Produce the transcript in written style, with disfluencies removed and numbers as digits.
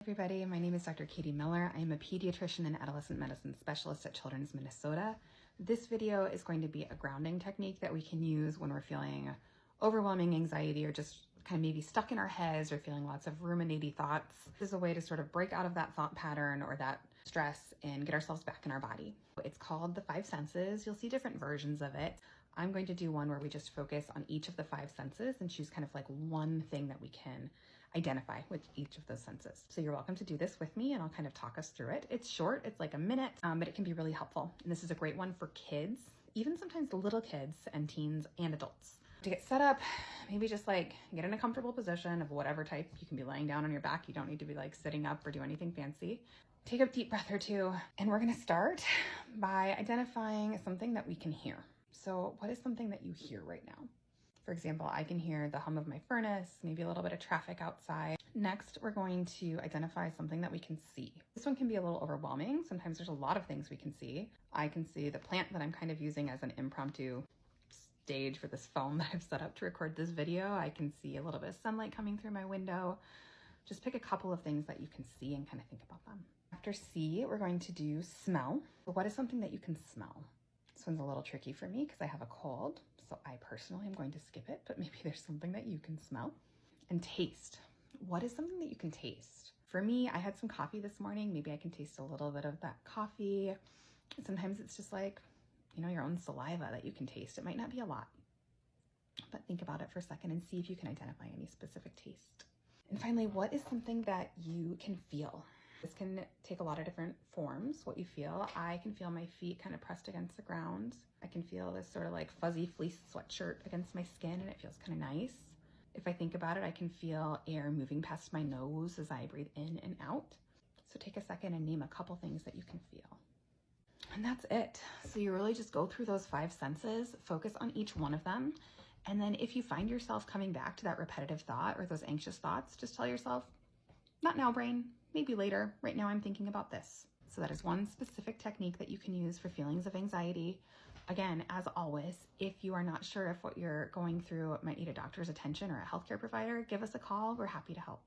Everybody, my name is Dr. Katy Miller. I am a pediatrician and adolescent medicine specialist at Children's Minnesota. This video is going to be a grounding technique that we can use when we're feeling overwhelming anxiety or just kind of maybe stuck in our heads or feeling lots of ruminating thoughts. This is a way to sort of break out of that thought pattern or that stress and get ourselves back in our body. It's called the 5 senses. You'll see different versions of it. I'm going to do one where we just focus on each of the 5 senses and choose kind of like one thing that we can identify with each of those senses. So you're welcome to do this with me and I'll kind of talk us through it. It's short, it's like a minute, but it can be really helpful. And this is a great one for kids, even sometimes little kids and teens and adults. To get set up, maybe just like get in a comfortable position of whatever type. You can be laying down on your back. You don't need to be like sitting up or do anything fancy. Take a deep breath or two. And we're gonna start by identifying something that we can hear. So what is something that you hear right now? For example, I can hear the hum of my furnace, maybe a little bit of traffic outside. Next, we're going to identify something that we can see. This one can be a little overwhelming. Sometimes there's a lot of things we can see. I can see the plant that I'm kind of using as an impromptu stage for this phone that I've set up to record this video. I can see a little bit of sunlight coming through my window. Just pick a couple of things that you can see and kind of think about them. After see, we're going to do smell. So what is something that you can smell? This one's a little tricky for me because I have a cold, so I personally am going to skip it, but maybe there's something that you can smell. And taste. What is something that you can taste? For me, I had some coffee this morning. Maybe I can taste a little bit of that coffee. Sometimes it's just like, your own saliva that you can taste. It might not be a lot, but think about it for a second and see if you can identify any specific taste. And finally, what is something that you can feel? This can take a lot of different forms, what you feel. I can feel my feet kind of pressed against the ground. I can feel this sort of like fuzzy fleece sweatshirt against my skin and it feels kind of nice. If I think about it, I can feel air moving past my nose as I breathe in and out. So take a second and name a couple things that you can feel. And that's it. So you really just go through those 5 senses, focus on each one of them. And then if you find yourself coming back to that repetitive thought or those anxious thoughts, just tell yourself, not now, brain, maybe later. Right now I'm thinking about this. So that is one specific technique that you can use for feelings of anxiety. Again, as always, if you are not sure if what you're going through might need a doctor's attention or a healthcare provider, give us a call. We're happy to help.